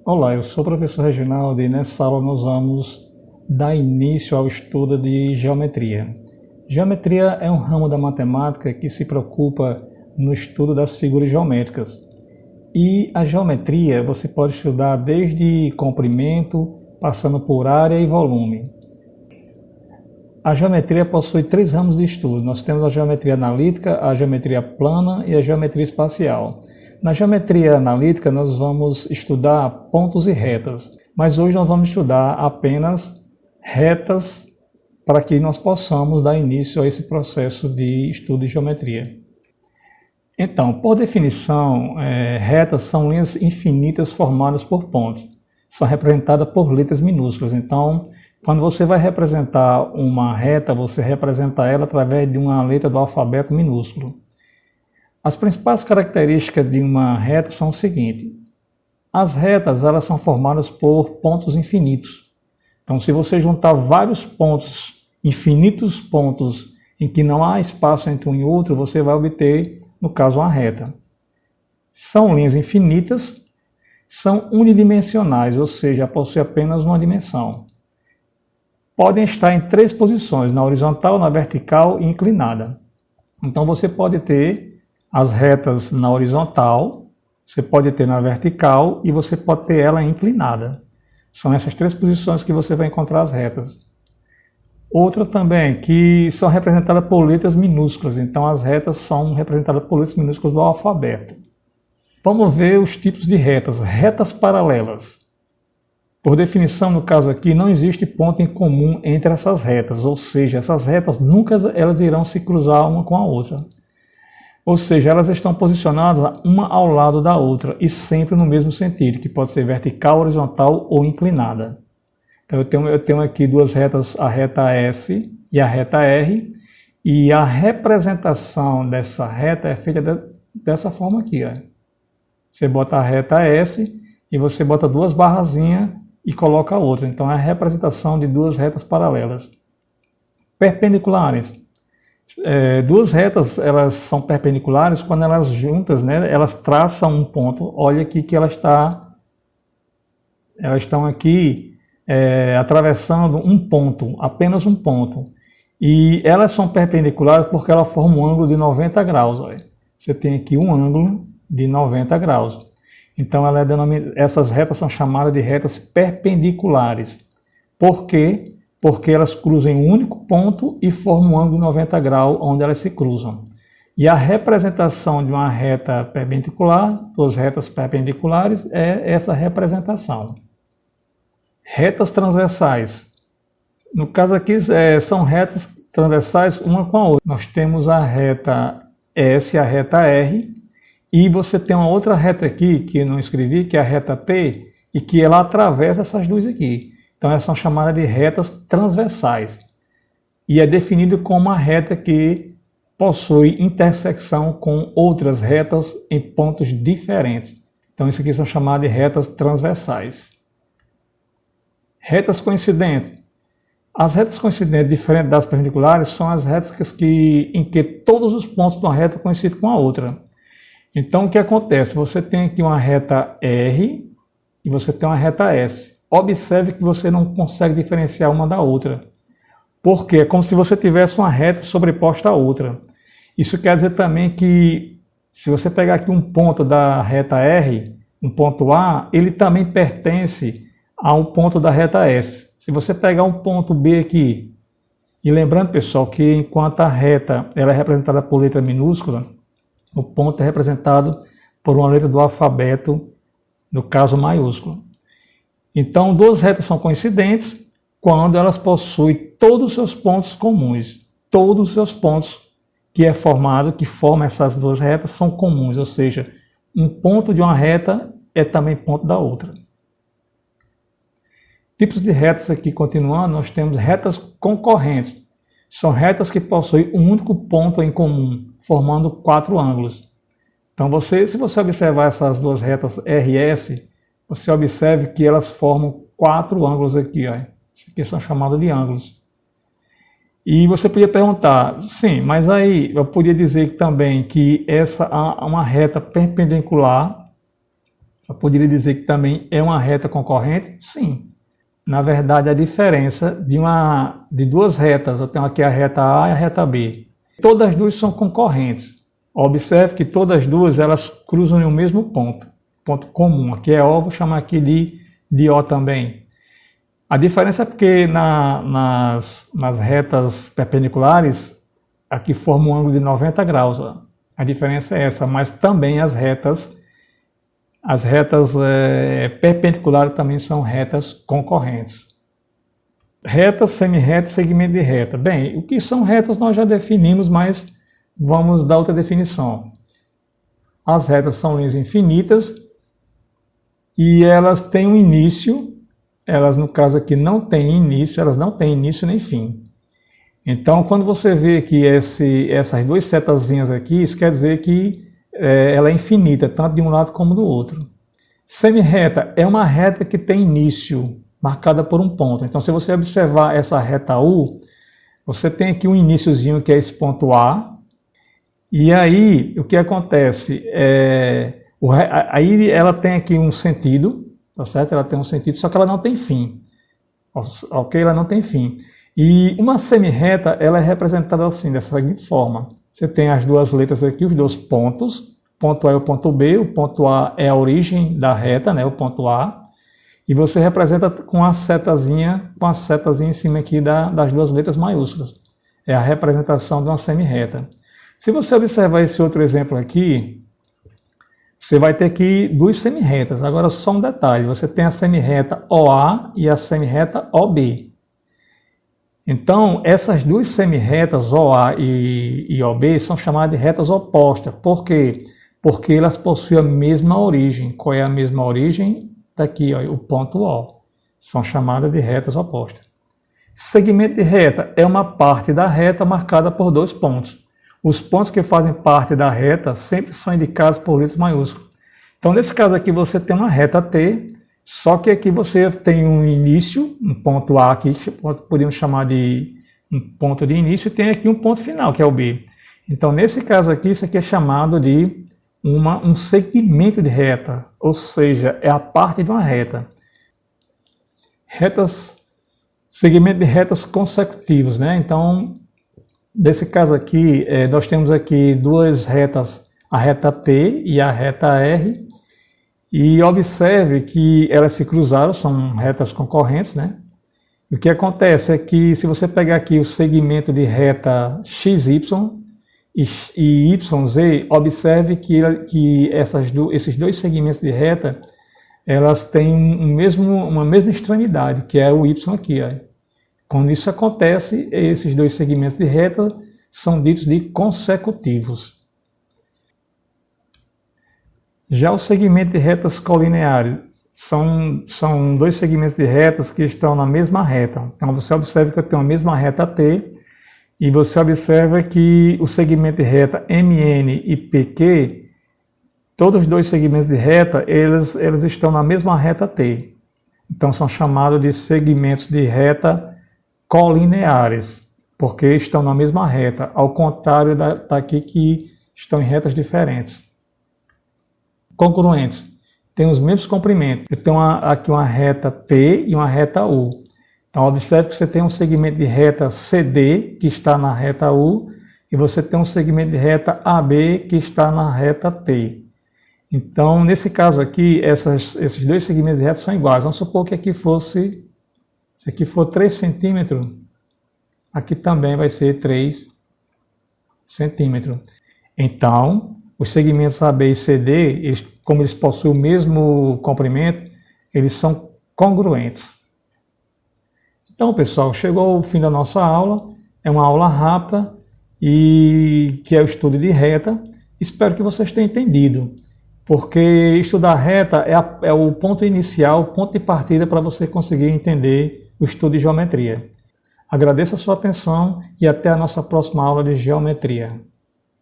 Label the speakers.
Speaker 1: Olá, eu sou o professor Reginaldo e nessa aula nós vamos dar início ao estudo de geometria. Geometria é um ramo da matemática que se preocupa no estudo das figuras geométricas. E a geometria você pode estudar desde comprimento, passando por área e volume. A geometria possui três ramos de estudo. Nós temos a geometria analítica, a geometria plana e a geometria espacial. Na geometria analítica nós vamos estudar pontos e retas, mas hoje nós vamos estudar apenas retas para que nós possamos dar início a esse processo de estudo de geometria. Então, por definição, retas são linhas infinitas formadas por pontos. São representadas por letras minúsculas. Então, quando você vai representar uma reta, você representa ela através de uma letra do alfabeto minúsculo. As principais características de uma reta são o seguinte: as retas elas são formadas por pontos infinitos. Então, se você juntar vários pontos, infinitos pontos, em que não há espaço entre um e outro, você vai obter, no caso, uma reta. São linhas infinitas, são unidimensionais, ou seja, possuem apenas uma dimensão. Podem estar em três posições, na horizontal, na vertical e inclinada. Então, você pode ter as retas na horizontal, você pode ter na vertical e você pode ter ela inclinada. São essas três posições que você vai encontrar as retas. Outra também, que são representadas por letras minúsculas. Então as retas são representadas por letras minúsculas do alfabeto. Vamos ver os tipos de retas. Retas paralelas. Por definição, no caso aqui, não existe ponto em comum entre essas retas. Ou seja, essas retas nunca elas irão se cruzar uma com a outra. Ou seja, elas estão posicionadas uma ao lado da outra e sempre no mesmo sentido, que pode ser vertical, horizontal ou inclinada. Então eu tenho aqui duas retas, a reta S e a reta R, e a representação dessa reta é feita dessa forma aqui. Ó. Você bota a reta S e você bota duas barrazinhas e coloca a outra. Então é a representação de duas retas paralelas. Perpendiculares. Duas retas elas são perpendiculares quando elas juntas, né, elas traçam um ponto. Olha aqui que elas estão aqui atravessando um ponto, apenas um ponto. E elas são perpendiculares porque elas formam um ângulo de 90 graus. Olha. Você tem aqui um ângulo de 90 graus. Então essas retas são chamadas de retas perpendiculares. Por quê? Porque elas cruzam em um único ponto e formam um ângulo de 90 graus onde elas se cruzam. E a representação de uma reta perpendicular, duas retas perpendiculares, é essa representação. Retas transversais. No caso aqui, são retas transversais uma com a outra. Nós temos a reta S e a reta R, e você tem uma outra reta aqui, que eu não escrevi, que é a reta T, e que ela atravessa essas duas aqui. Então elas são chamadas de retas transversais. E é definido como uma reta que possui intersecção com outras retas em pontos diferentes. Então isso aqui são chamadas de retas transversais. Retas coincidentes. As retas coincidentes, diferentes das perpendiculares, são as retas em que todos os pontos de uma reta coincidem com a outra. Então o que acontece? Você tem aqui uma reta R e você tem uma reta S. Observe que você não consegue diferenciar uma da outra. Porque é como se você tivesse uma reta sobreposta à outra. Isso quer dizer também que, se você pegar aqui um ponto da reta R, um ponto A, ele também pertence ao ponto da reta S. Se você pegar um ponto B aqui, e lembrando, pessoal, que enquanto a reta ela é representada por letra minúscula, o ponto é representado por uma letra do alfabeto, no caso maiúsculo. Então, duas retas são coincidentes quando elas possuem todos os seus pontos comuns. Todos os seus pontos que formam essas duas retas são comuns, ou seja, um ponto de uma reta é também ponto da outra. Tipos de retas aqui, continuando, nós temos retas concorrentes. São retas que possuem um único ponto em comum, formando quatro ângulos. Então, se você observar essas duas retas R e S, você observe que elas formam quatro ângulos aqui. Ó. Isso aqui são chamados de ângulos. E você podia perguntar, sim, mas aí eu podia dizer também que essa é uma reta perpendicular Eu poderia dizer que também é uma reta concorrente? Sim. Na verdade, a diferença de duas retas, eu tenho aqui a reta A e a reta B. Todas as duas são concorrentes. Observe que todas as duas elas cruzam em um mesmo ponto comum. Aqui é O, vou chamar aqui de O também. A diferença é porque nas retas perpendiculares, aqui forma um ângulo de 90 graus. Ó. A diferença é essa, mas também as retas perpendiculares também são retas concorrentes. Reta, semirreta e segmento de reta. Bem, o que são retas nós já definimos, mas vamos dar outra definição. As retas são linhas infinitas e elas têm um início, elas no caso aqui não têm início, elas não têm início nem fim. Então, quando você vê que essas duas setazinhas aqui, isso quer dizer que ela é infinita, tanto de um lado como do outro. Semirreta é uma reta que tem início, marcada por um ponto. Então, se você observar essa reta U, você tem aqui um iniciozinho que é esse ponto A, e aí o que acontece? Aí ela tem aqui um sentido, tá certo? Ela tem um sentido, só que ela não tem fim. Ok? Ela não tem fim. E uma semirreta, ela é representada assim, dessa seguinte forma. Você tem as duas letras aqui, os dois pontos. O ponto A e o ponto B. O ponto A é a origem da reta, né? O ponto A. E você representa com a setazinha em cima aqui das duas letras maiúsculas. É a representação de uma semirreta. Se você observar esse outro exemplo aqui, você vai ter aqui duas semirretas. Agora só um detalhe, você tem a semirreta OA e a semirreta OB. Então, essas duas semirretas, OA e OB, são chamadas de retas opostas. Por quê? Porque elas possuem a mesma origem. Qual é a mesma origem? Está aqui, ó, o ponto O. São chamadas de retas opostas. Segmento de reta é uma parte da reta marcada por dois pontos. Os pontos que fazem parte da reta sempre são indicados por letras maiúsculas. Então, nesse caso aqui, você tem uma reta T, só que aqui você tem um início, um ponto A aqui, que podemos chamar de um ponto de início, e tem aqui um ponto final, que é o B. Então, nesse caso aqui, isso aqui é chamado de um segmento de reta, ou seja, é a parte de uma reta. Segmento de retas consecutivos, né? Então, nesse caso aqui, nós temos aqui duas retas, a reta T e a reta R, e observe que elas se cruzaram, são retas concorrentes, né? O que acontece é que se você pegar aqui o segmento de reta XY e YZ, observe que esses dois segmentos de reta, elas têm uma mesma extremidade, que é o Y aqui. Ó. Quando isso acontece, esses dois segmentos de reta são ditos de consecutivos. Já o segmento de retas colineares são dois segmentos de retas que estão na mesma reta. Então você observa que eu tenho a mesma reta T e você observa que o segmento de reta MN e PQ, todos os dois segmentos de reta, eles estão na mesma reta T. Então são chamados de segmentos de reta colineares, porque estão na mesma reta, ao contrário daqui que estão em retas diferentes. Congruentes, tem os mesmos comprimentos. Eu tenho aqui uma reta T e uma reta U. Então observe que você tem um segmento de reta CD, que está na reta U, e você tem um segmento de reta AB, que está na reta T. Então, nesse caso aqui, esses dois segmentos de reta são iguais. Vamos supor que aqui se aqui for 3 centímetros, aqui também vai ser 3 centímetros. Então, os segmentos AB e CD, como eles possuem o mesmo comprimento, eles são congruentes. Então, pessoal, chegou ao fim da nossa aula. É uma aula rápida e que é o estudo de reta. Espero que vocês tenham entendido, porque estudar reta é o ponto inicial, o ponto de partida para você conseguir entender o estudo de geometria. Agradeço a sua atenção e até a nossa próxima aula de geometria.